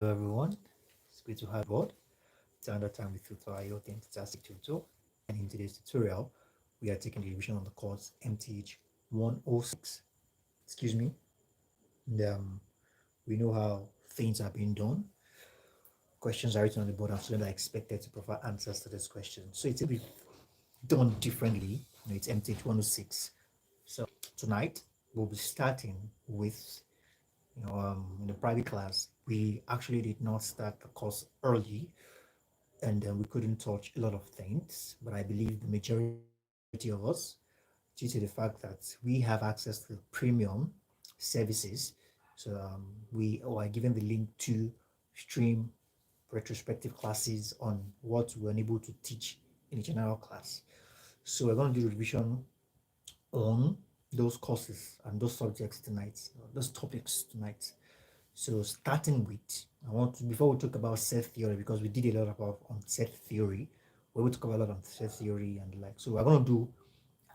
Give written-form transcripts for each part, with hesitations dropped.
Hello everyone, it's great to have you aboard. It's another time with tutor your fantastic tutor. And in today's tutorial, we are taking the revision on the course MTH 106. Excuse me. And, we know how things are being done. Questions are written on the board, and students are expected to provide answers to this question. So it's a bit done differently. It's MTH 106. So tonight we'll be starting with in the private class. We actually did not start the course early and we couldn't touch a lot of things. But I believe the majority of us, due to the fact that we have access to premium services, so we are given the link to stream retrospective classes on what we're unable to teach in the general class. So we're going to do revision on those courses and those subjects tonight, those topics tonight. So starting with, I want to, before we talk about set theory, because we did a lot about on set theory, we will talk about a lot on set theory and like, so we're going to do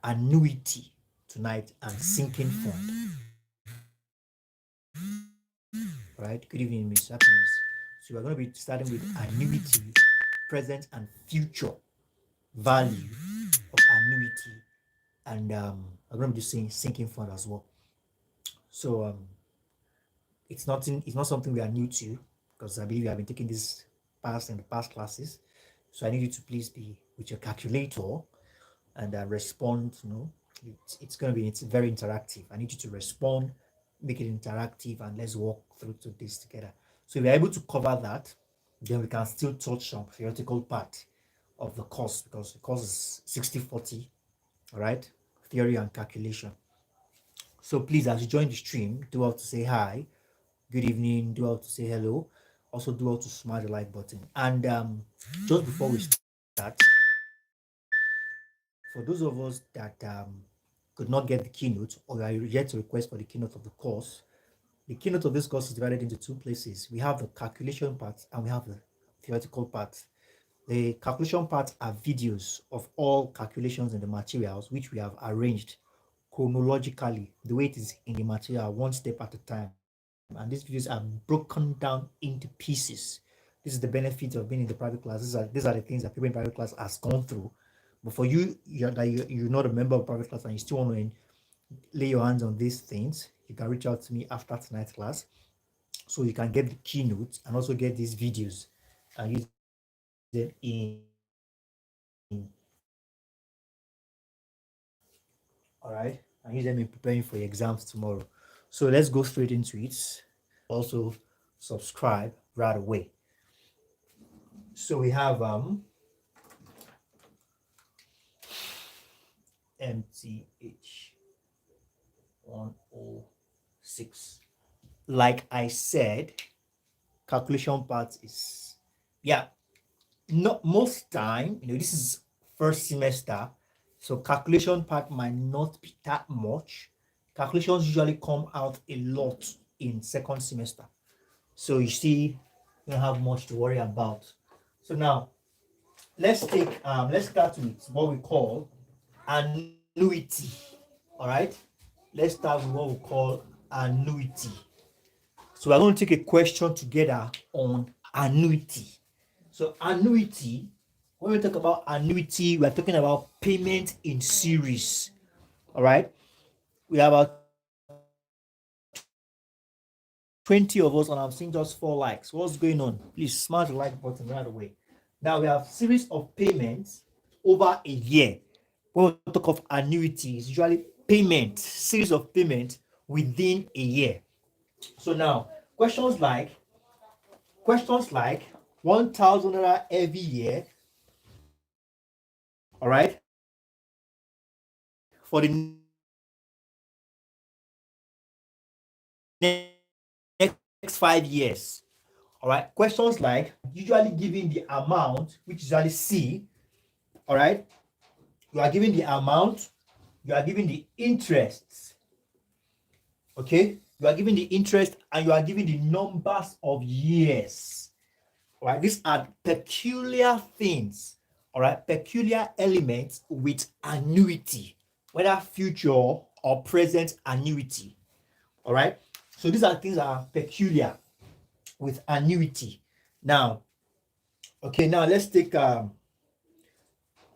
annuity tonight and sinking fund. Right? Good evening, Miss Happiness. So we're going to be starting with annuity, present and future value of annuity, and I'm going to be saying sinking fund as well. So it's not something we are new to, because I believe you have been taking this past in the past classes. So I need you to please be with your calculator and respond. It's going to be, it's very interactive. I need you to respond, make it interactive, and let's walk through to this together. So if you're able to cover that, then we can still touch some theoretical part of the course, because the course is 60/40. All right, theory and calculation. So please, as you join the stream, do have to say hi, good evening, do have to say hello. Also, do have to smash the like button. And just before we start, for those of us that could not get the keynote or are yet to request for the keynote of the course, the keynote of this course is divided into two places. We have the calculation part and we have the theoretical part. The calculation part are videos of all calculations in the materials, which we have arranged chronologically, the way it is in the material, one step at a time. And these videos are broken down into pieces. This is the benefit of being in the private class. These are the things that people in private class has gone through. But for you, you're not a member of private class and you still want to lay your hands on these things, you can reach out to me after tonight's class so you can get the keynote and also get these videos and use them all right, and use them in preparing for your exams tomorrow. So let's go straight into it. Also subscribe right away. So we have MTH 106. Like I said, calculation part is, yeah, not most time, this is first semester, so calculation part might not be that much. Calculations usually come out a lot in second semester. So you see, you don't have much to worry about. So now let's start with what we call annuity. All right, let's start with what we call annuity. So we're going to take a question together on annuity. So annuity, when we talk about annuity, we're talking about payment in series. All right, we have about 20 of us, and I'm seeing just 4 likes. What's going on? Please smash the like button right away. Now we have series of payments over a year. When we talk of annuity, it's usually payment, series of payments within a year. So now questions like 1,000 naira every year, all right, for the next 5 years. All right, questions like usually giving the amount, which is usually C, all right, you are giving the amount, you are giving the interests, okay, you are giving the interest and you are giving the numbers of years. All right, these are peculiar things, all right, peculiar elements with annuity, whether future or present annuity. All right, so these are things that are peculiar. with annuity. Now, okay, now let's take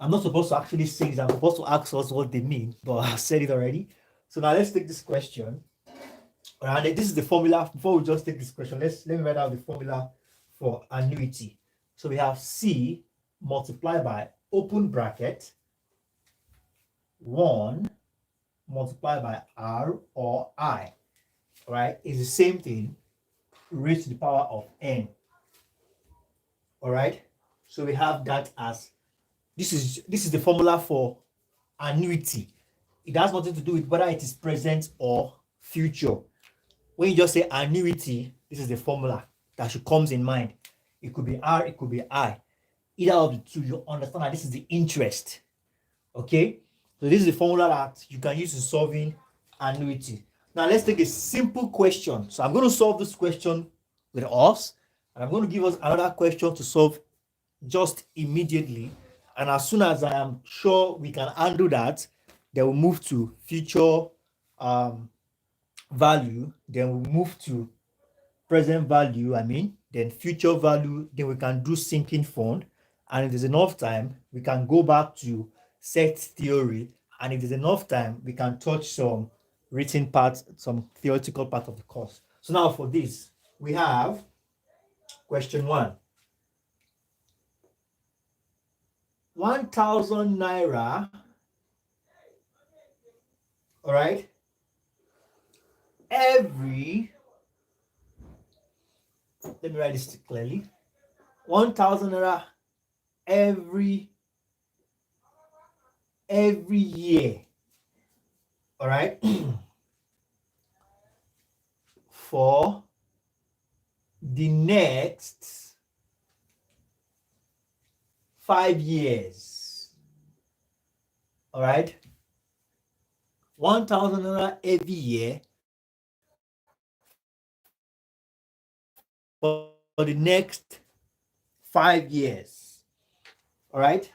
I'm not supposed to actually say this, I'm supposed to ask us what they mean, but I said it already. So now let's take this question. And this is the formula. Before we just take this question, let me write out the formula for annuity. So we have C multiplied by open bracket 1 multiplied by R or I, right? Is the same thing raised to the power of N. All right. So we have that as this is the formula for annuity. It has nothing to do with whether it is present or future. When you just say annuity, this is the formula that should comes in mind. It could be R, it could be I. Either of the two, you understand that this is the interest. Okay? So this is the formula that you can use in solving annuity. Now let's take a simple question. So I'm going to solve this question with us, and I'm going to give us another question to solve just immediately. And as soon as I am sure we can handle that, then we'll move to future value, then we'll move to present value, then future value, then we can do sinking fund. And if there's enough time, we can go back to set theory. And if there's enough time, we can touch some written parts, some theoretical part of the course. So now for this, we have question 1. 1,000 naira, all right, every, let me write this clearly, 1,000 naira every year, all right, for the next 5 years, all right, 1,000 naira every year for the next 5 years, all right.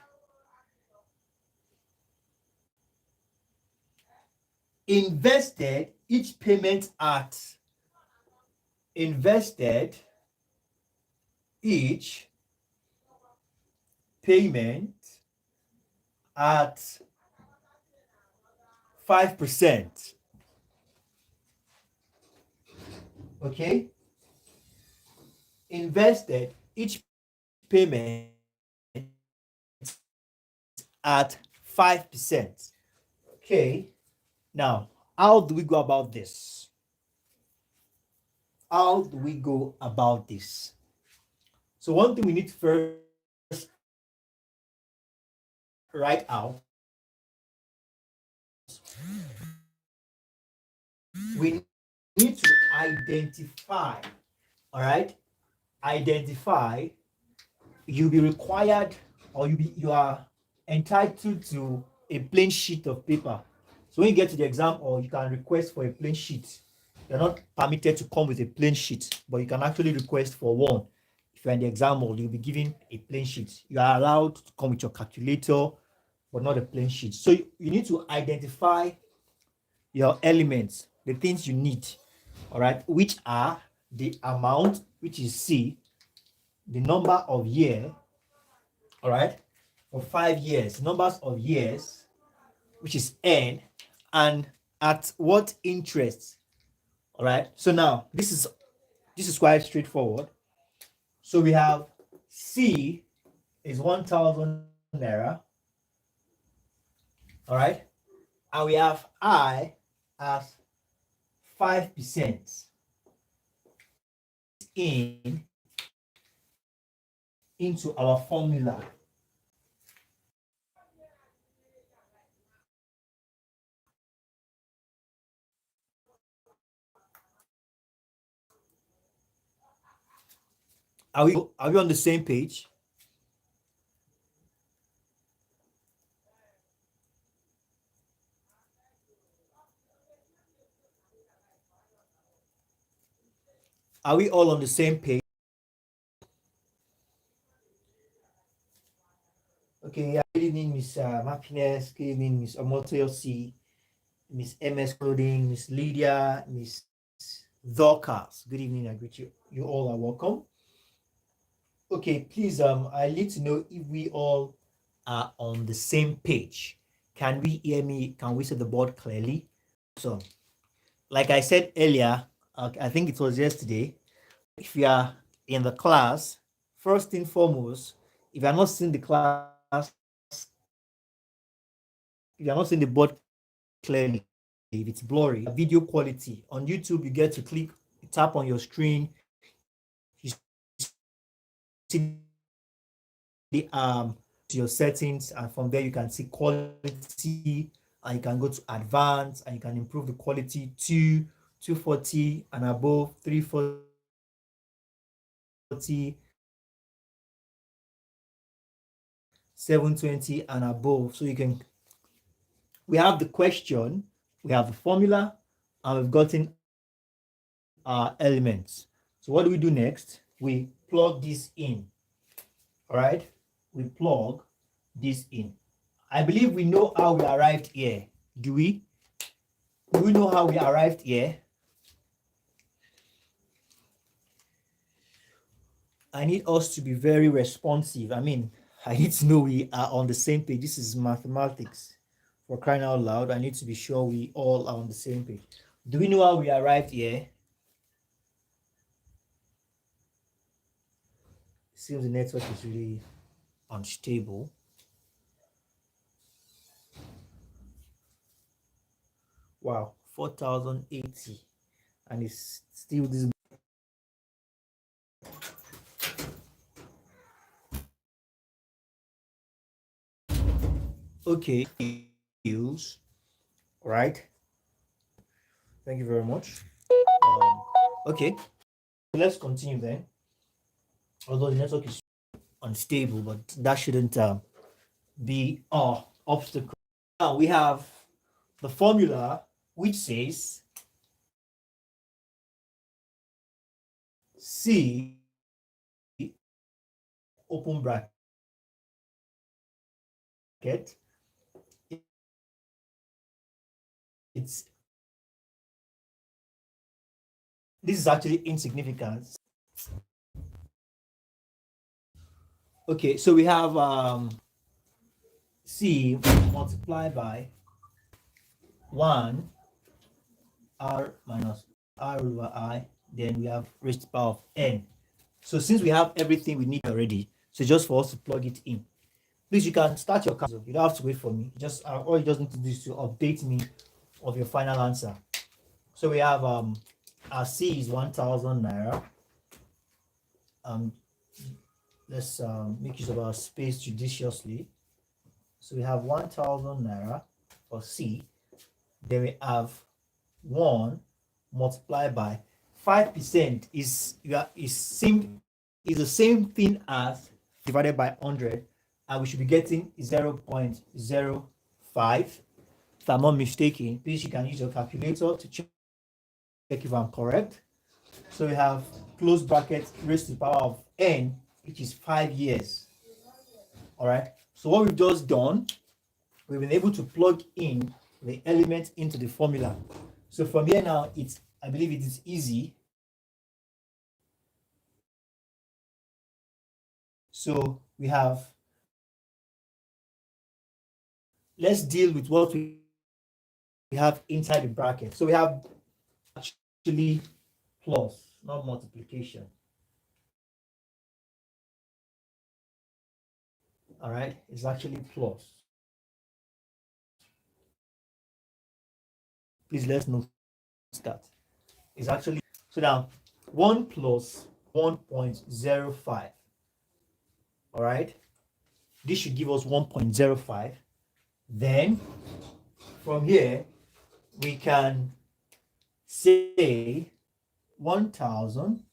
Invested each payment at invested each payment at 5%. Okay, invested each payment at 5%. Okay, now how do we go about this? How do we go about this? So one thing we need to first write out, we need to identify, all right, identify, you'll be required, or you are entitled to a plain sheet of paper. So when you get to the exam, or you can request for a plain sheet. You're not permitted to come with a plain sheet, but you can actually request for one. If you're in the exam hall, you'll be given a plain sheet. You are allowed to come with your calculator, but not a plain sheet. So you need to identify your elements, the things you need, all right, which are the amount, which is C, the number of year, all right, for 5 years, numbers of years, which is N, and at what interest, all right. So now this is quite straightforward. So we have C is 1,000 naira, all right, and we have I as 5% in into our formula. Are we on the same page? Are we all on the same page? Okay, yeah. Good evening, Miss Happiness. Good evening, Miss Omotoyosi, Miss MS Clothing, Miss Lydia, Miss Dorcas. Good evening, I greet you. You all are welcome. Okay, please, I need to know if we all are on the same page. Can we hear me? Can we see the board clearly? So, like I said earlier, I think it was yesterday, if you are in the class, first and foremost, if you are not seeing the class, if you are not seeing the board clearly, if it's blurry, video quality on YouTube, you get to click, tap on your screen, you see the to your settings, and from there you can see quality, and you can go to advanced, and you can improve the quality to 240 and above, 340, 720 and above. So you can, we have the question, we have the formula, and we've gotten our elements. So what do we do next? We plug this in. All right, we plug this in. I believe we know how we arrived here. Do we? Do we know how we arrived here? I need us to be very responsive. I mean, I need to know we are on the same page. This is mathematics. For crying out loud, I need to be sure we all are on the same page. Do we know how we arrived here? It seems the network is really unstable. Wow, 4080, and it's still this. Okay, use right. Thank you very much. Okay, let's continue then. Although the network is unstable, but that shouldn't be our obstacle. Now we have the formula which says C open bracket, it's, this is actually insignificant. Okay, so we have C multiplied by 1 R minus R over I, then we have raised to the power of N. So since we have everything we need already, so just for us to plug it in. Please, you can start your calculator. You don't have to wait for me. Just all you just need to do is to update me of your final answer. So we have our C is 1,000 naira. Let's make use of our space judiciously. So we have 1,000 naira for C. Then we have 1 multiplied by 5% is the same thing as divided by 100, and we should be getting 0.05. If I'm not mistaken, please you can use your calculator to check if I'm correct. So we have close bracket raised to the power of n, which is 5 years. All right. So what we've just done, we've been able to plug in the element into the formula. So from here now, I believe it is easy. So we have, let's deal with what we have inside the bracket. So we have actually plus, not multiplication. All right, it's actually plus. Please let's note that. It's actually, so now 1 plus 1.05. All right, this should give us 1.05. Then from here, we can say 1,000.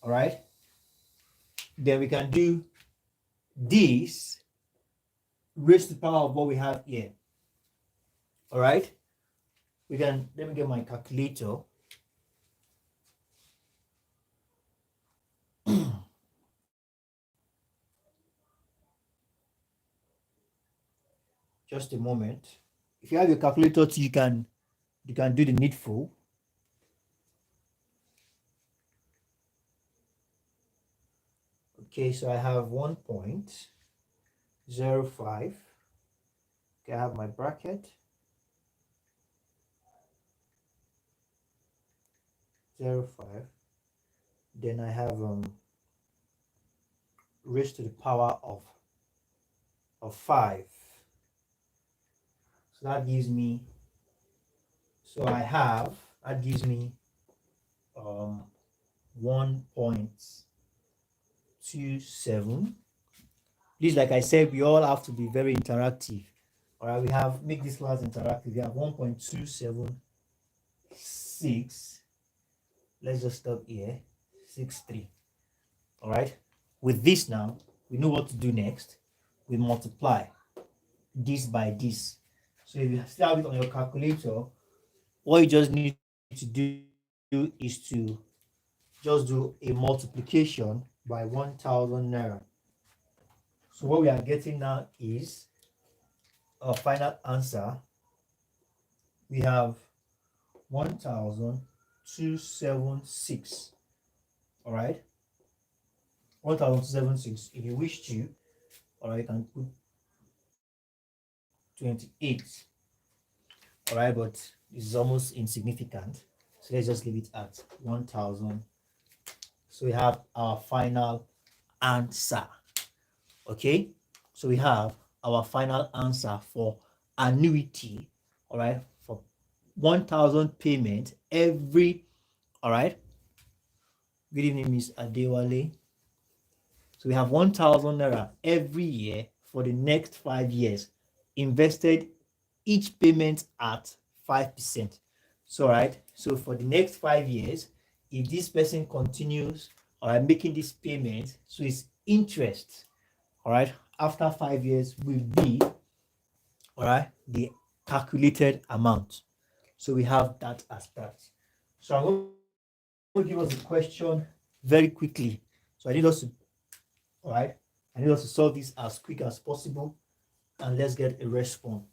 All right, then we can do this raised to the power of what we have here. All right, we can, let me get my calculator. Just a moment. If you have your calculator, you can do the needful. Okay, so I have 1.05. Okay, I have my bracket 0.5. Then I have raised to the power of 5. So that gives me, so I have, that gives me 1.27. Please, like I said, we all have to be very interactive. All right, we have, make this class interactive. We have 1.276. Let's just stop here. 63. All right. With this now, we know what to do next. We multiply this by this. So if you still have it on your calculator, what you just need to do is to just do a multiplication by 1,000 naira. So what we are getting now is our final answer. We have 1,276. All right, 1,276. If you wish to, all right, you can put 28. All right, but it's almost insignificant. So let's just leave it at 1,000. So we have our final answer. Okay, so we have our final answer for annuity. All right, for 1,000 payment every. All right, good evening, Miss Adewale. So we have 1,000 naira every year for the next 5 years, invested each payment at 5%. So, right, so for the next 5 years, if this person continues, all right, making this payment, so it's interest, all right, after 5 years will be, all right, the calculated amount. So we have that as that. So I'm going to give us a question very quickly. So I need us to, all right, I need us to solve this as quick as possible, and let's get a response.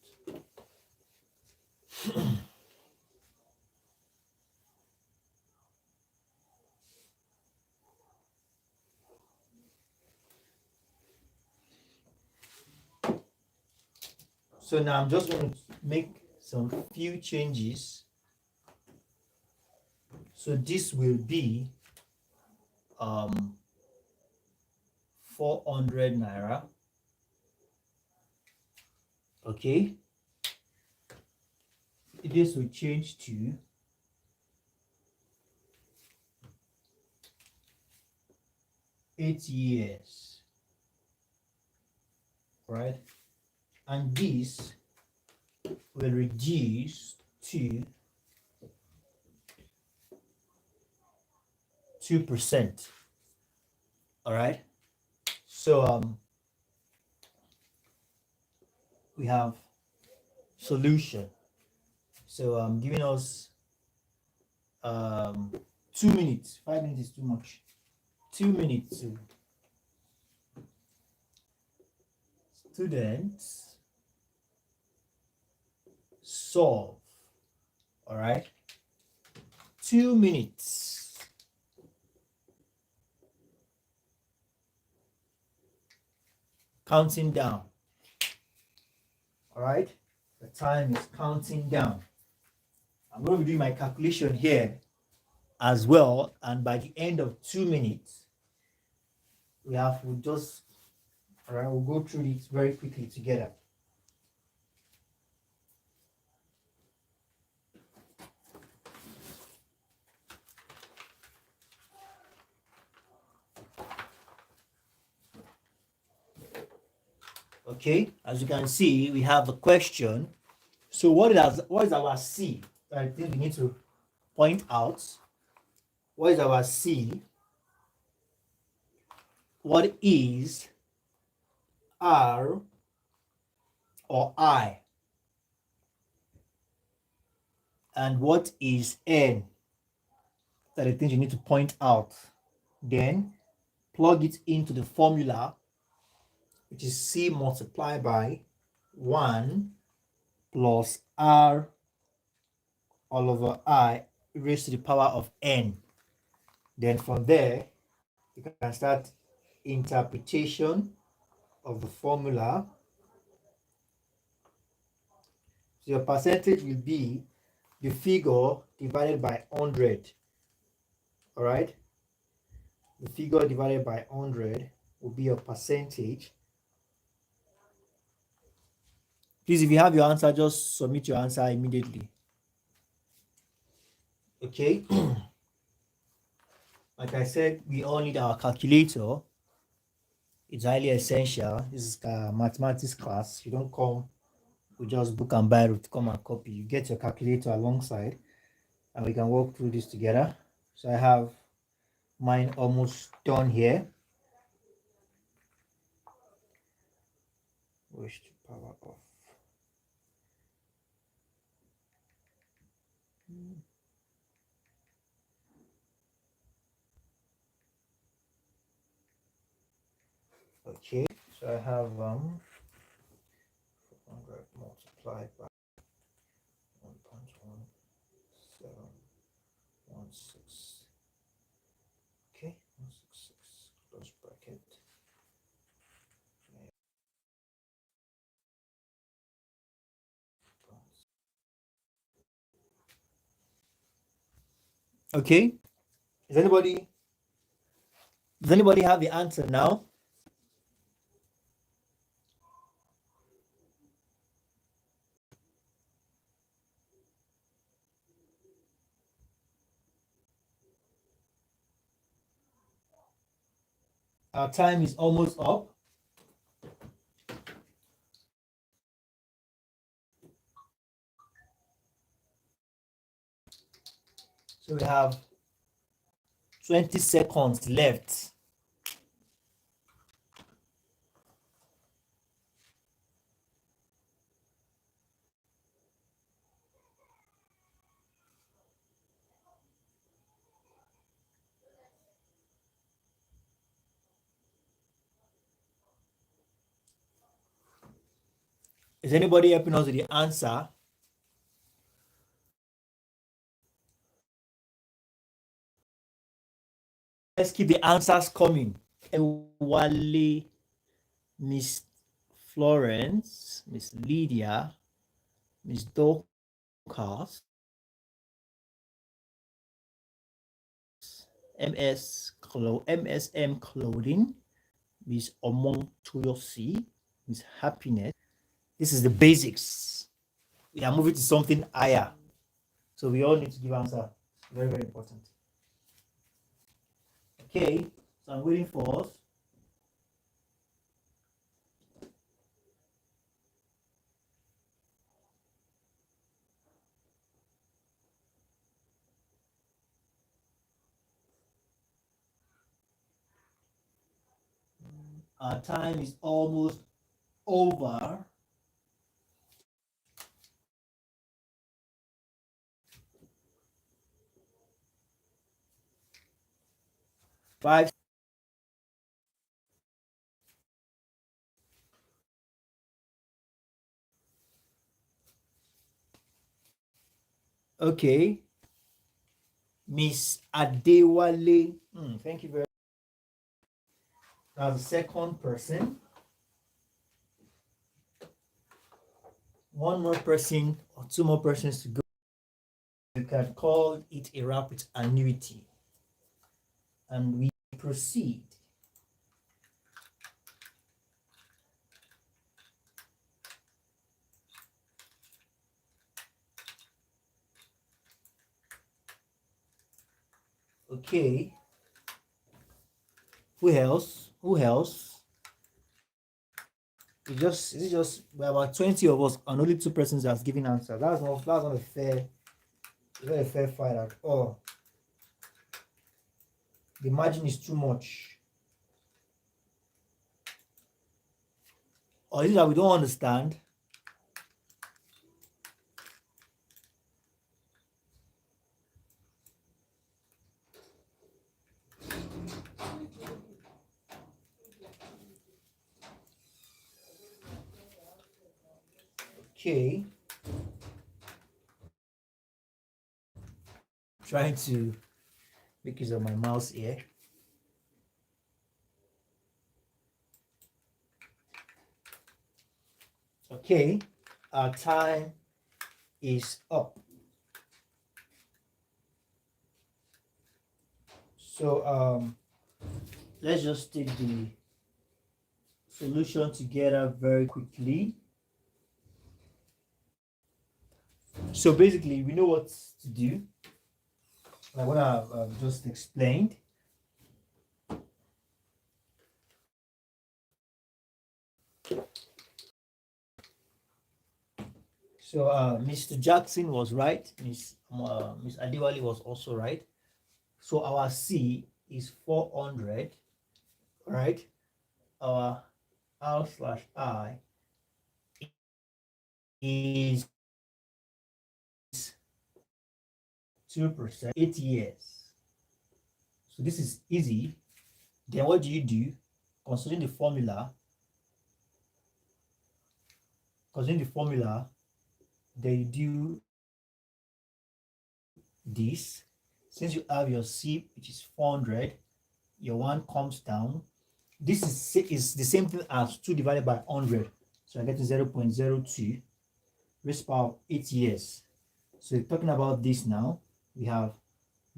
So now I'm just going to make some few changes. So this will be 400 naira. Okay. This will change to 8 years. Right? And this will reduce to 2%. All right. So we have solution. So I'm giving us 2 minutes. 5 minutes is too much. 2 minutes to students solve. All right. 2 minutes. Counting down. All right. The time is counting down. I'm going to be doing my calculation here as well. And by the end of 2 minutes, we'll just, all right, we'll go through it very quickly together. Okay, as you can see, we have a question. So what is our C? I think we need to point out. What is our C? What is R or I? And what is N? That are the things you need to point out. Then plug it into the formula, which is C multiplied by 1 plus R all over I raised to the power of N. Then from there, you can start interpretation of the formula. So your percentage will be the figure divided by 100. All right. The figure divided by 100 will be your percentage. Please, if you have your answer, just submit your answer immediately. Okay. Like I said, we all need our calculator. It's highly essential. This is a mathematics class. You don't come with just book and biro to come and copy. You get your calculator alongside, and we can walk through this together. So I have mine almost done here. Wish to power off. Okay, so I have 400 multiplied by 1.1716. Okay, 166 close bracket. Okay, does anybody have the answer now? Our time is almost up. So we have 20 seconds left. Is anybody helping us with the answer? Let's keep the answers coming. Wale, Miss Florence, Miss Lydia, Miss Dorcas, MSM Clothing, Miss Omong Toyosi, Miss Happiness. This is the basics. We are moving to something higher. So we all need to give answer. Very, very important. Okay, so I'm waiting for us. Our time is almost over. Five. Okay. Miss Adewale. Thank you very much. Now the second person. One more person or two more persons to go. You can call it a rapid annuity. And we proceed. Okay. Who else? Who else? It's just we're about 20 of us and only two persons that's giving answer. That's not a fair, not a fair fight at all. The margin is too much. Or is it that we don't understand? Okay. Trying to make use of my mouse here. Okay, our time is up. So let's just take the solution together very quickly. So basically, we know what to do, like what I've just explained. So Mr. Jackson was right. Miss Adiwali was also right. So our C is 400, right? Our R/I is 2%, 8 years. So this is easy. Then what do? Considering the formula, considering the formula, they do this. Since you have your C, which is 400, your 1 comes down. This is the same thing as 2 divided by 100. So I get to 0.02 raised power of 8 years. So you're talking about this now. We have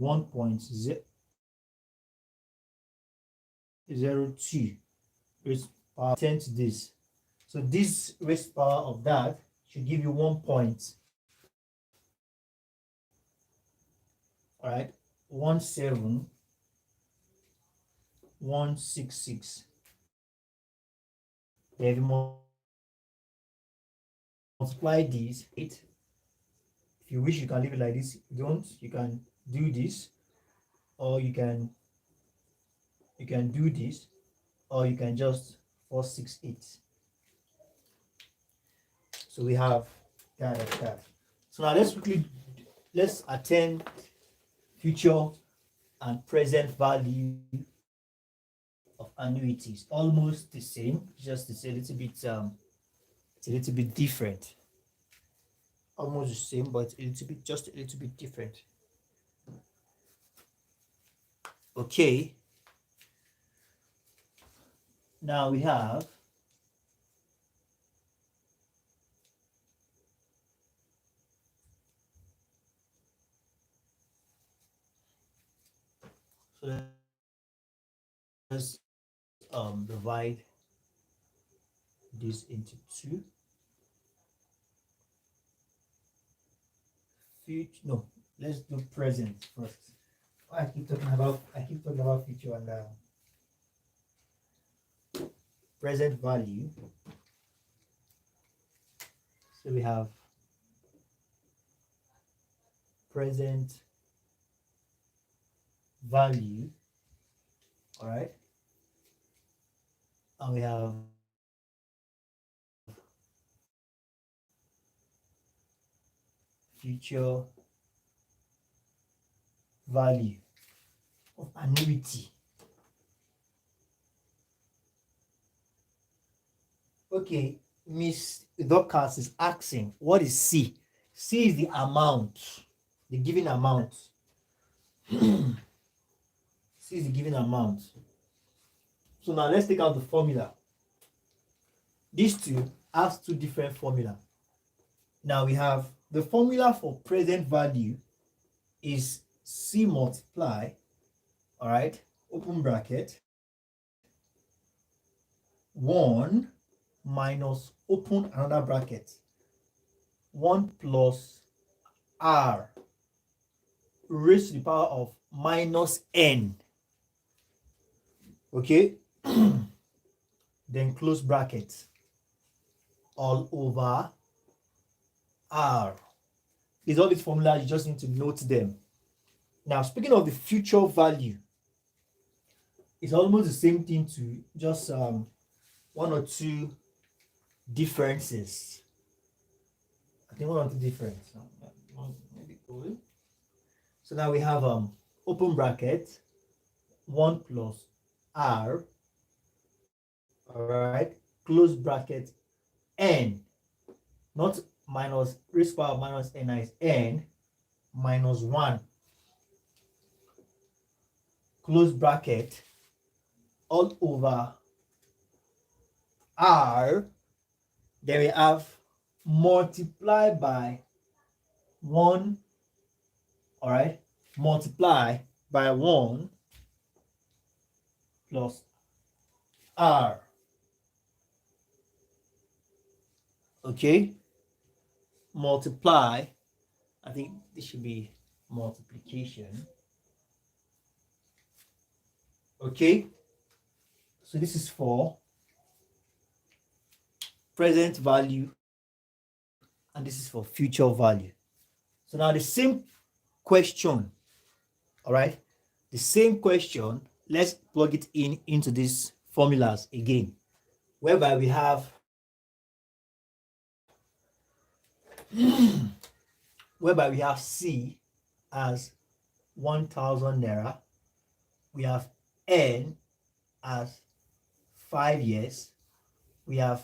1.02 raised power 10 to this. So this raised power of that should give you 1 point. All right, 17166. Then if you multiply these, if you wish, you can leave it like this. If you don't, you can do this, or you can do this, or you can just 468. So we have that. So now let's attend future and present value of annuities. Almost the same, just it's a little bit different. Almost the same, but just a little bit different. Okay. Now we have so let's divide this into two. Future, no, let's do present first. I keep talking about future and present value. So we have present value, all right, and we have future value of annuity. Okay, Miss Dorcas is asking, what is C? C is the amount, the given amount. C is the given amount. So now let's take out the formula. These two have two different formula. Now we have the formula for present value is C multiply, all right, open bracket, 1 minus open another bracket, 1 plus R raised to the power of minus N. Okay. Then close bracket all over R. These all these formulas, you just need to note them. Now, speaking of the future value, it's almost the same thing to just one or two differences. I think one or two differences. Maybe cool. So now we have open bracket 1 plus R, all right, close bracket N, not minus raised power minus N, is N minus 1, close bracket all over R Then we have multiply by 1, all right? Multiply by 1 plus r. Okay? Multiply, I think this should be multiplication. Okay? So this is for present value and this is for future value. So now the same question, all right? The same question, let's plug it in into these formulas again, whereby we have C as 1,000 naira, we have N as 5 years, we have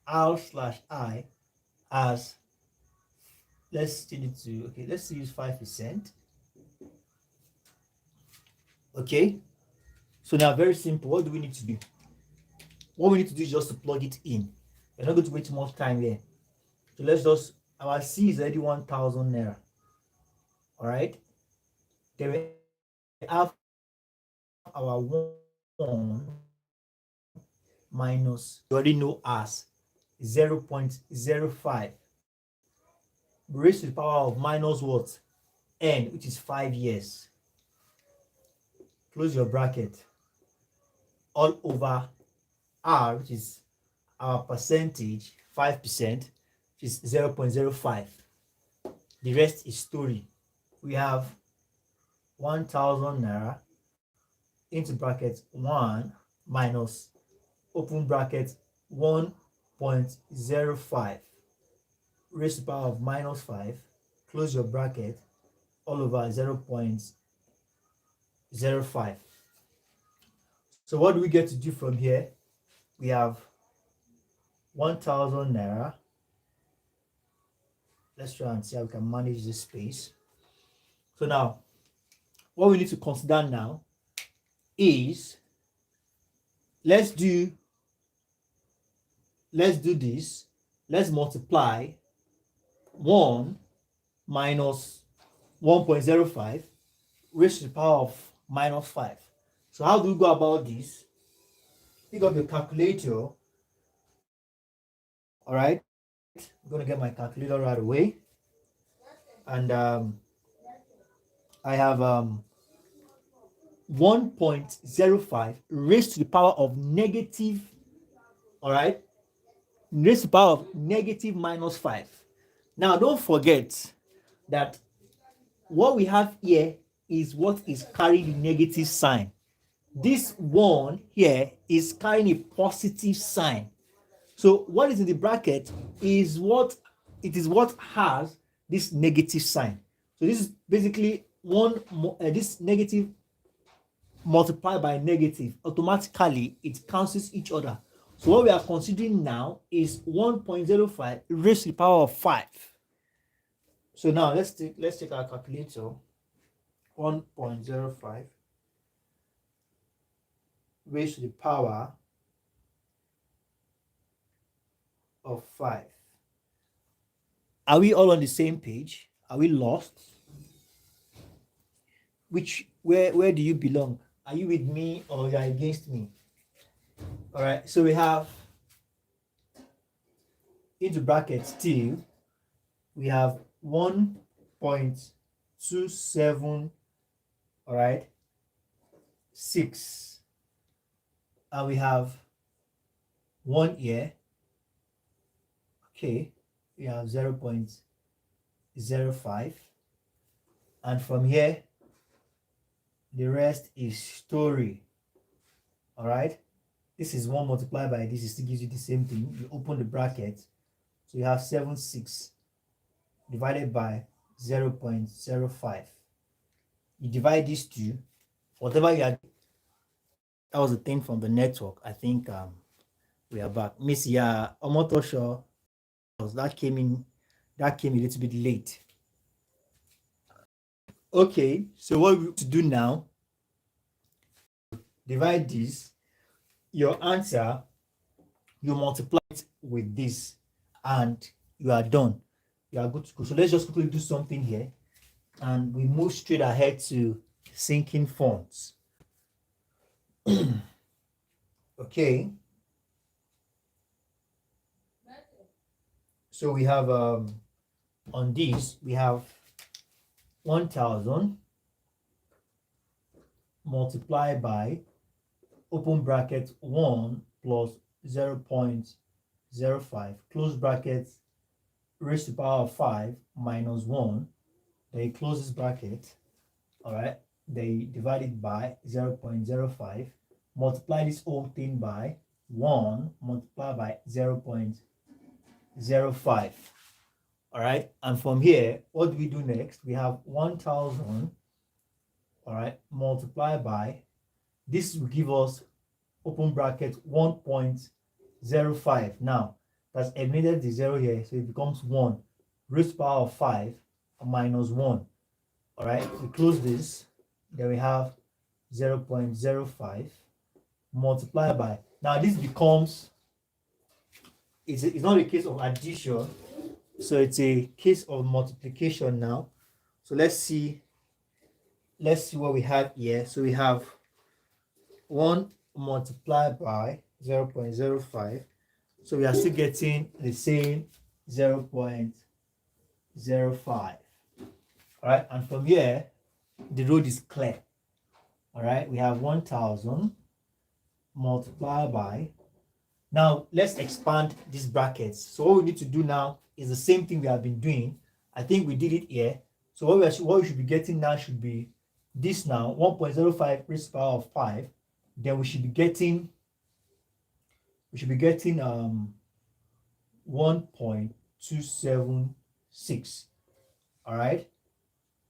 R/I as, let's change it to, okay, let's use 5%. Okay, so now very simple. What do we need to do? What we need to do is just to plug it in. We're not going to waste much time here. So let's just, our C is already 1,000 naira. All right. Then we have our 1 minus, you already know as 0.05 raised to the power of minus what? N, which is 5 years. Close your bracket. All over R, which is our percentage, 5%, which is 0.05. The rest is story. We have 1,000 naira into bracket 1 minus open bracket 1.05 raised to the power of minus 5, close your bracket, all over 0.05. So what do we get to do from here? We have 1,000 naira. Let's try and see how we can manage this space. So now, what we need to consider now is, let's do this. Let's multiply 1 minus 1.05 raised to the power of minus 5. So how do we go about this? Pick up your calculator. All right, I'm going to get my calculator right away. And I have 1.05 raised to the power of negative, all right, raised to the power of negative minus 5. Now, don't forget that what we have here is what is carrying the negative sign. This 1 here is carrying a positive sign. So what is in the bracket is what has this negative sign. So this is basically this negative multiplied by negative. Automatically, it cancels each other. So what we are considering now is 1.05 raised to the power of 5. So now let's take our calculator. 1.05 raised to the power of 5. Are we all on the same page? Are we lost? Where do you belong? Are you with me or you are against me? All right, so we have into brackets still, we have 1.27, all right, 6, and we have 1 here. Okay, we have 0.05, and from here the rest is story. All right, this is 1 multiplied by this, it still gives you the same thing. You open the bracket, so you have 76 divided by 0.05. You divide these two, whatever you had. That was the thing from the network. I think we are back. Miss, yeah, Omotosho, that came a little bit late. Okay, so what we have to do now, divide this, your answer, you multiply it with this. and you are done. You are good to go. So let's just quickly do something here, and we move straight ahead to sinking funds. Okay. So we have on this we have 1000 multiplied by open bracket 1 plus 0.05 close bracket raised to the power of 5 minus 1. Then you close this bracket, all right, they divide it by 0.05, multiply this whole thing by 1 multiplied by 0.05. All right, and from here, what do we do next? We have 1000, all right, multiplied by this will give us open bracket 1.05. Now that's eliminated the 0 here, so it becomes 1 raised to the power of 5 minus 1. All right, we close this, then we have 0.05 multiplied by, now this becomes, it's not a case of addition, so it's a case of multiplication now. So let's see what we have here. So we have 1 multiplied by 0.05, so we are still getting the same 0.05. All right, and from here the road is clear. All right, we have 1000 multiplied by, now let's expand these brackets. So what we need to do now is the same thing we have been doing. I think we did it here. So what we should be getting now should be this now, 1.05 raised to the power of 5. Then we should be getting 1.276. all right,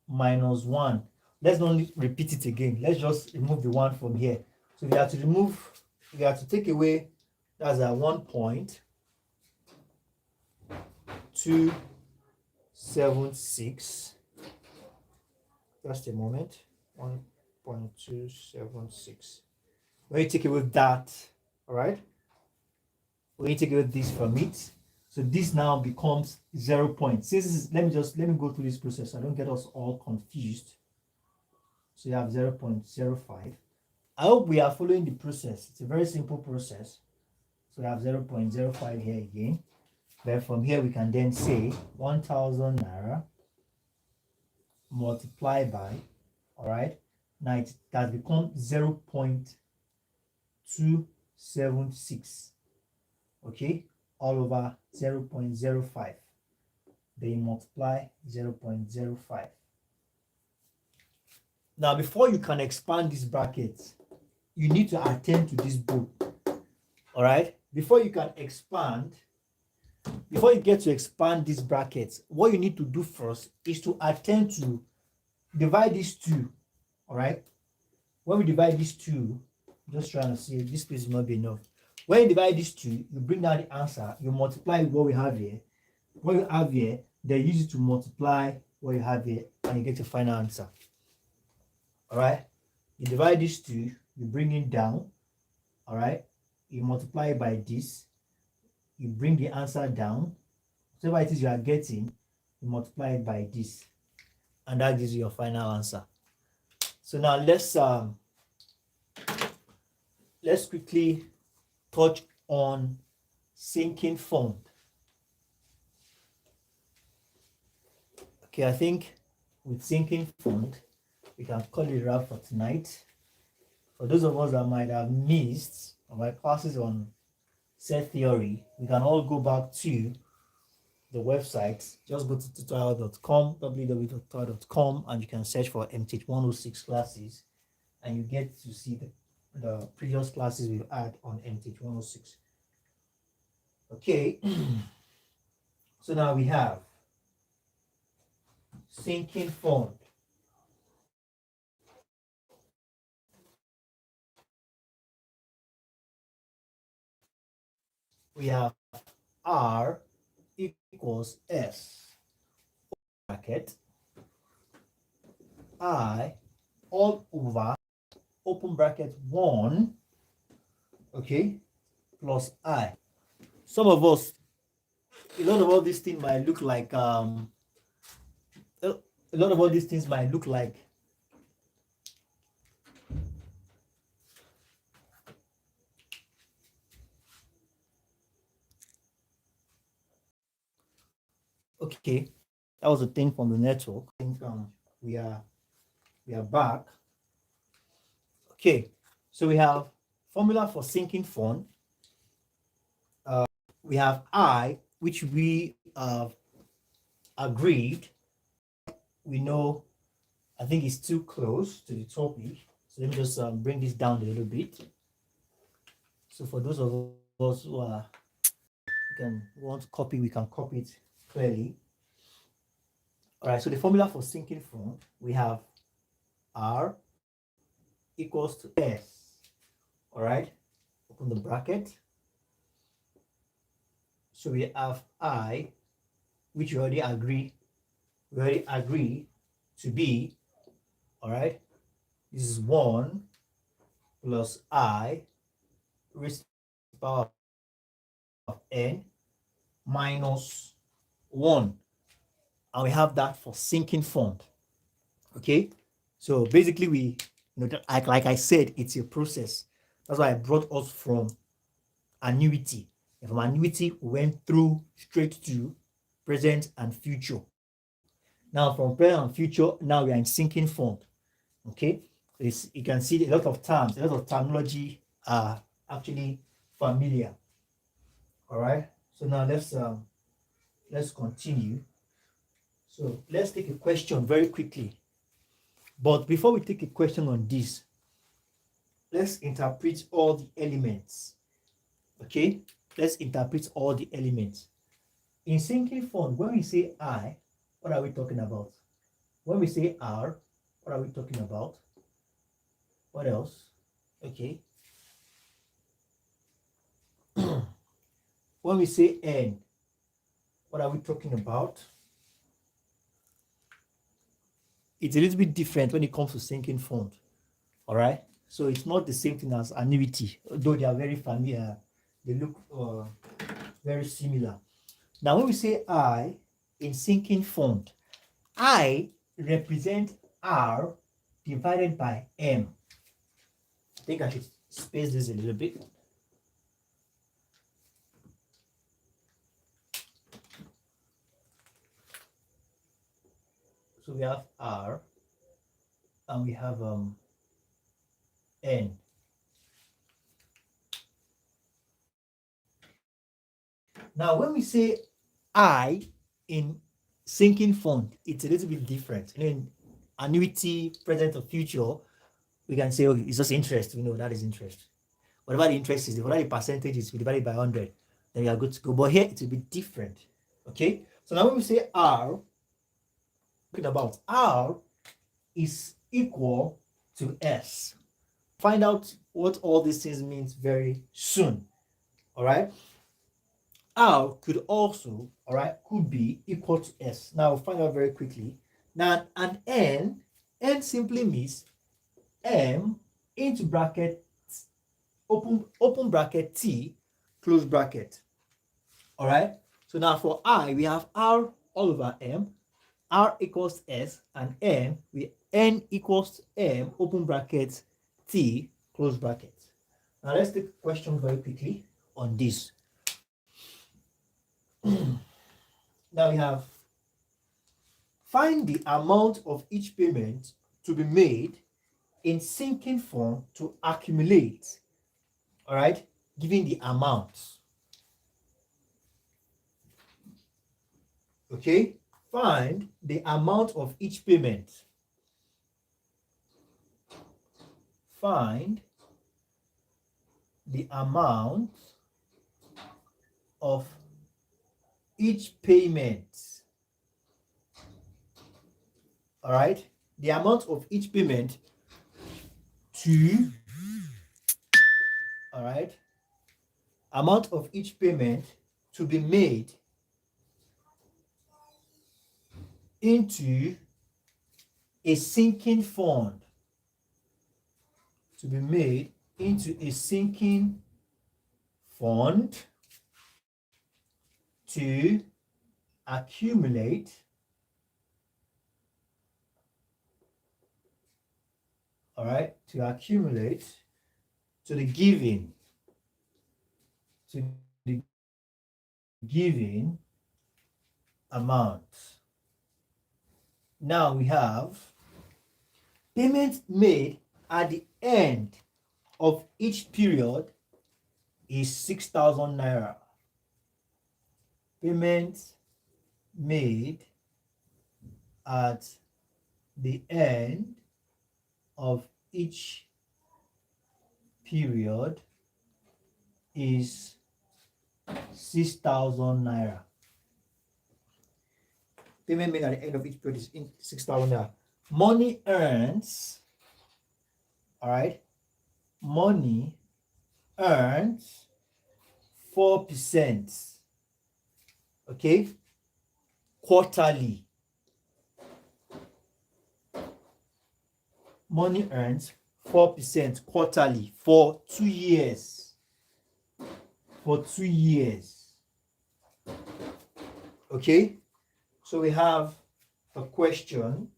minus 1. Let's not repeat it again. Let's just remove the 1 from here. So we have to take away, that's a 1.276. Just a moment. 1.276. When you take away that, all right, when you take away this from it, so this now becomes 0 point. Since this is, let me go through this process. I don't get us all confused. So you have 0.05. I hope we are following the process. It's a very simple process. So we have 0.05 here again. But from here we can then say 1000 naira multiplied by, all right, now it has become 0.276. okay, all over 0.05. Then you multiply 0.05. Now before you can expand this bracket, you need to attend to this book. All right, before you get to expand these brackets, what you need to do first is to attend to divide these two. All right, when we divide these two, just trying to see, this place will not be enough. When you divide these two, you bring down the answer, you multiply what we have here. What you have here, they use it to multiply what you have here, and you get your final answer. All right, you divide these two, you bring it down. All right, you multiply it by this, you bring the answer down. Whatever it is you are getting, you multiply it by this, and that gives you your final answer. So now let's quickly touch on sinking fund. Okay, I think with sinking fund, we can call it a wrap for tonight. For those of us that might have missed my classes on set theory, we can all go back to the website. Just go to tutorial.com, www.tutorial.com, and you can search for MTH106 classes, and you get to see the previous classes we've had on MTH106. Okay, so now we have sinking fund. We have R equals S bracket I all over open bracket 1, okay, plus I. Some of us a lot of all these things might look like a lot of all these things might look like okay. That was a thing from the network. I think we are back. Okay, so we have formula for sinking fund. We have I, which we have agreed. We know, I think it's too close to the topic. So let me just bring this down a little bit. So for those of us who are want to copy, we can copy it clearly. All right, so the formula for sinking fund, we have R equals to S. All right, open the bracket. So we have I, which we already agree to be, all right, this is 1 plus I raised to the power of n minus 1. And we have that for sinking fund. Okay, so basically we, like I said, it's a process. That's why I brought us from annuity. And from annuity, we went through straight to present and future. Now from present and future, now we are in sinking fund. Okay, you can see a lot of terms, a lot of terminology are actually familiar. All right, so now let's continue. So let's take a question very quickly. But before we take a question on this, let's interpret all the elements. Okay, let's interpret all the elements. In sinking fund, when we say I, what are we talking about? When we say R, what are we talking about? What else? Okay. When we say N, what are we talking about? It's a little bit different when it comes to sinking fund. All right. So it's not the same thing as annuity, though they are very familiar. They look very similar. Now, when we say I in sinking fund, I represent R divided by M. I think I should space this a little bit. So we have R and we have N. Now, when we say I in sinking fund, it's a little bit different. In annuity, present or future, we can say, okay, it's just interest. We know that is interest. Whatever the interest is, whatever the percentage is, we divide it by 100, then we are good to go. But here, it's a bit different. Okay? So now when we say R, talking about R is equal to S. Find out what all these things means very soon. All right? R could also, all right, could be equal to S. Now we'll find out very quickly. Now an N simply means M into bracket open bracket T close bracket. All right. So now for I, we have R all over M, R equals S, and N equals M open bracket T close bracket. Now let's take a question very quickly on this. Now we have find the amount of each payment to be made in sinking fund to accumulate. All right, giving the amount. Okay, find the amount of each payment. Find the amount of each payment. All right, the amount of each payment to, all right, amount of each payment to be made into a sinking fund. To be made into a sinking fund. to accumulate to the given amount. Now we have payments made at the end of each period is 6,000 naira. Payments made at the end of each period is 6,000 naira. Payment made at the end of each period is 6,000 naira. Money earns, money earns 4%, quarterly. Money earns 4% quarterly for 2 years. Okay, so we have a question.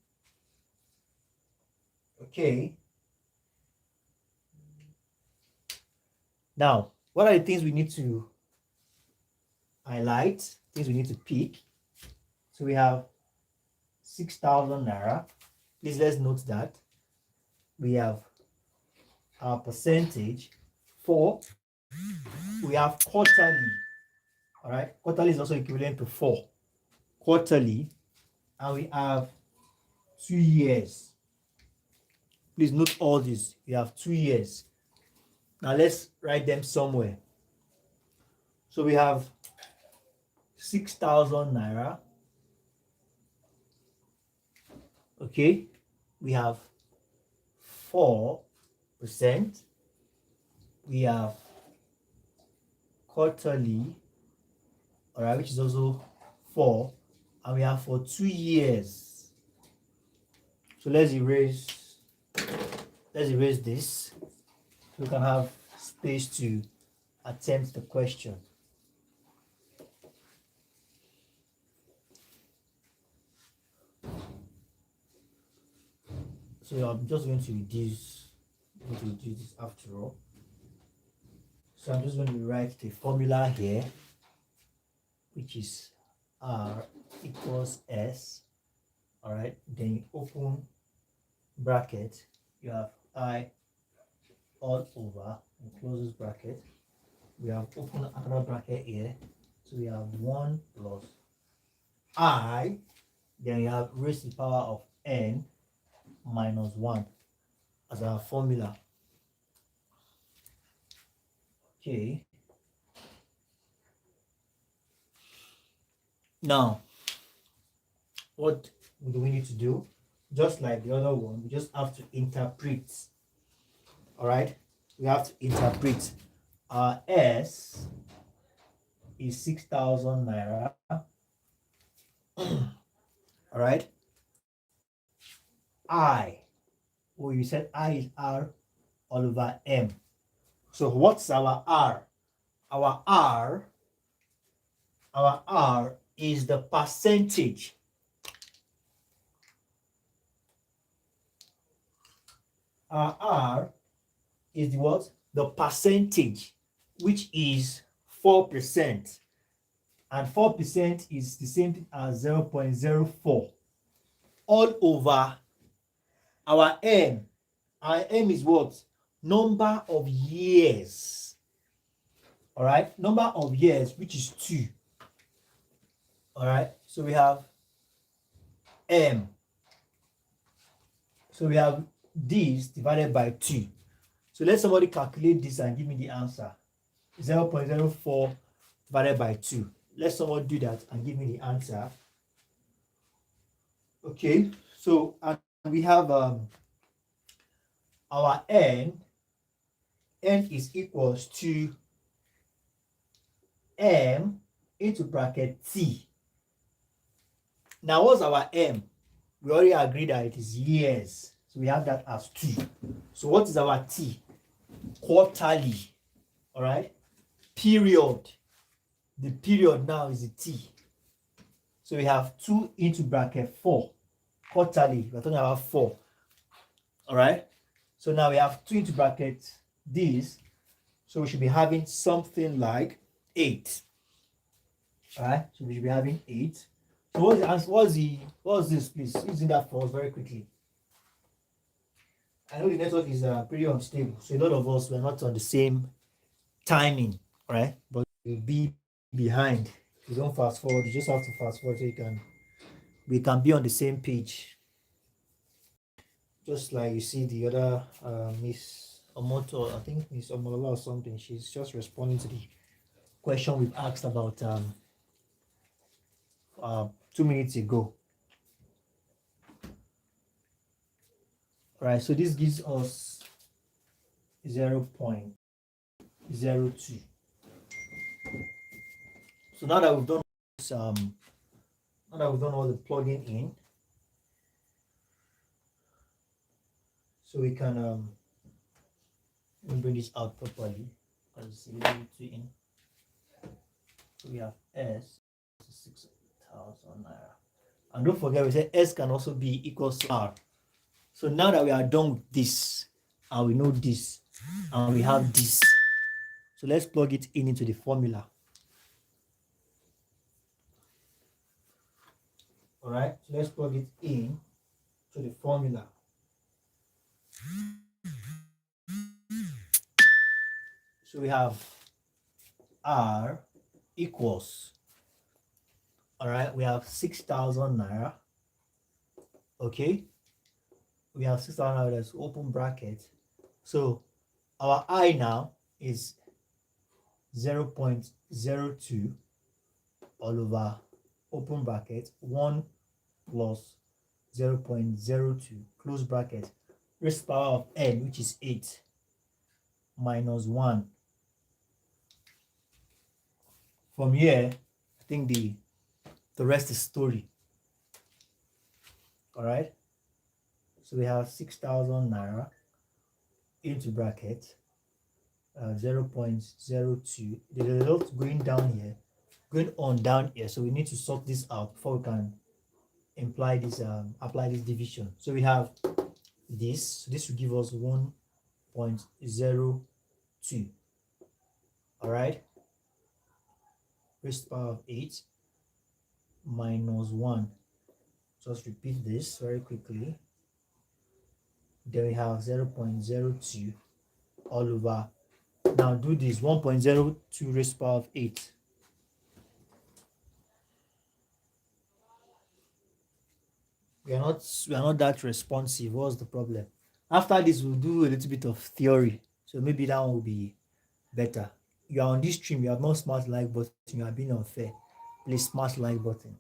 Okay, now what are the things we need to highlight, things we need to pick? So we have 6,000 naira. Please let's note that we have our percentage for, we have quarterly. Quarterly is also equivalent to 4 quarterly, and we have 2 years. Please note all this. We have 2 years. Now let's write them somewhere. So we have 6,000 naira. Okay, we have 4%. We have quarterly, which is also 4, and we have for 2 years. So let's erase this. We can have space to attempt the question. So I'm just going to reduce this after all. So I'm just going to write the formula here, which is R equals S. Then you open bracket, you have I all over, and close this bracket. We have opened another bracket here, so we have 1 plus I, then you have raised to the power of n minus 1 as our formula. Okay, now what do we need to do? Just like the other one, we just have to interpret. We have to interpret. Our S is 6,000 naira. You said I is R all over M. So what's our R? Our R is the percentage. Our R is what? The percentage, which is 4%. And 4% is the same thing as 0.04 all over our M. Our M is what? Number of years. Number of years, which is 2. So we have M. So we have this divided by 2. So let somebody calculate this and give me the answer. 0.04 divided by 2. Let someone do that and give me the answer. Okay, so we have our n is equals to m into bracket t. Now what's our m? We already agreed that it is years, so we have that as 2. So what is our t? Quarterly. Period. The period now is the T. So we have 2 into bracket 4. Quarterly, we're talking about 4. All right. So now we have 2 into bracket this. So we should be having something like 8. All right. So we should be having 8. So what's the answer? What's this, please? Using that for us very quickly. I know the network is pretty unstable, so a lot of us were not on the same timing, right? But we'll be behind. You don't fast forward, you just have to fast forward so we can be on the same page. Just like you see the other Miss Omoto, I think Miss Omolola or something, she's just responding to the question we've asked about 2 minutes ago. Right, so this gives us 0.02. So now that we've done all the plugging in, so we can bring this out properly. As in, so we have S 6,000 naira, and don't forget we said S can also be equals to R. So now that we are done with this, and we know this, and we have this, so let's plug it in into the formula. All right, so let's plug it in to the formula. So we have R equals, all right, we have 6,000 naira. Okay, we have 6,000 naira, that's open bracket. So our I now is 0.02 all over open bracket 1 plus 0.02 close bracket raised to the power of n, which is 8, minus 1. From here, I think the rest is story. All right. So we have 6,000 naira into bracket 0.02. There's a lot going down here, going on down here. So we need to sort this out before we can apply this division. So we have this. So this will give us 1.02. All right. Raised to the power of 8 minus 1. Just repeat this very quickly. Then we have 0.02 all over. Now do this 1.02 raised to the power of 8. We are not that responsive. What's the problem? After this, we'll do a little bit of theory. So maybe that one will be better. You are on this stream, you have no smart like button, you are being unfair. Please smart like button.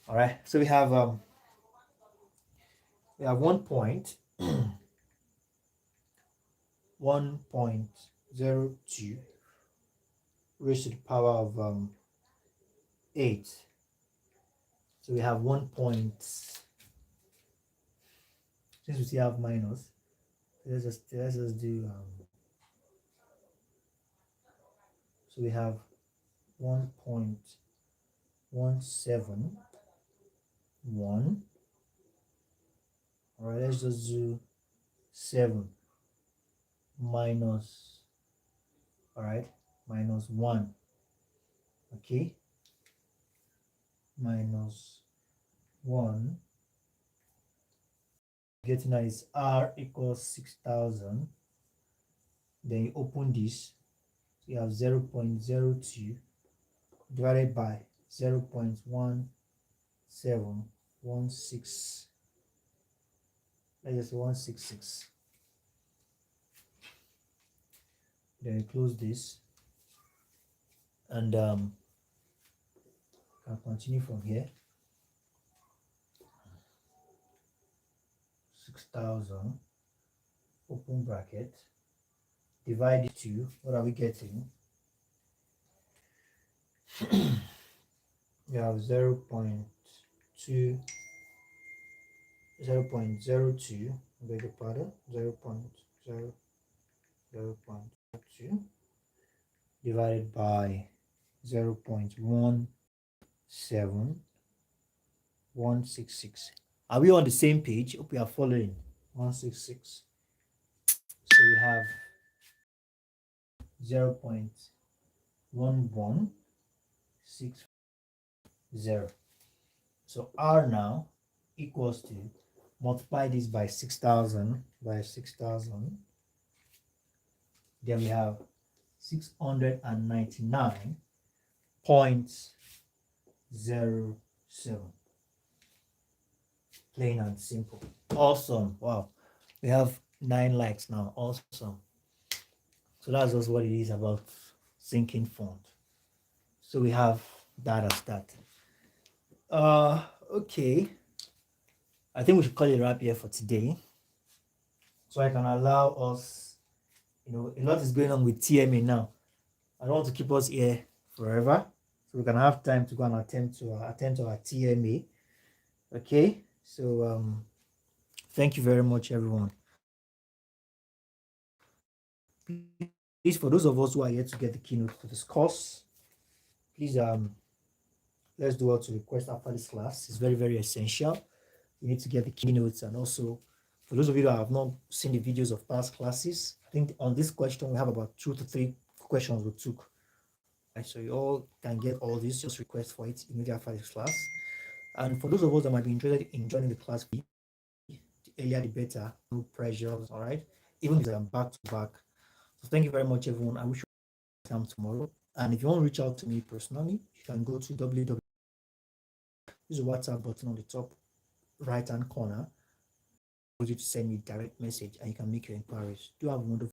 All right. So we have 1.02 raised to the power of 8. So we have 1 point. Since we still have minus, let's just do so we have 1.171. All right, let's just do 7 minus, all right, minus 1. Okay, minus 1. Getting that is R equals 6,000. Then you open this, so you have 0.02 divided by 0.1716. Let's just 166. Then you close this, and can continue from here. 6,000 open bracket divided to, what are we getting? You have 0.02, beg your pardon, 0.02 divided by 0.17166. Are we on the same page? Hope we are following. 166. So we have 0.116. So R now equals to, multiply this by 6,000, then we have 699.07. Plain and simple. Awesome. Wow. We have 9 likes now. Awesome. So that's just what it is about sinking fund. So we have that as that. Okay. I think we should call it a wrap here for today. So I can allow us, a lot is going on with TMA now. I don't want to keep us here forever. So we can have time to go and attend to our TMA. Okay. So thank you very much, everyone. Please, for those of us who are yet to get the keynote to this course, please let's do what to request after this class. It's very, very essential. You need to get the keynotes, and also for those of you that have not seen the videos of past classes, I think on this question we have about 2 to 3 questions we took. Right, so you all can get all this. Just request for it immediately after this class. And for those of us that might be interested in joining the class, the earlier the better. No pressures. All right. Even if I'm back to back. So thank you very much, everyone. I wish you time tomorrow. And if you want to reach out to me personally, you can go to www. Use the WhatsApp button on the top right hand corner for you to send me direct message, and you can make your inquiries. Do have a wonderful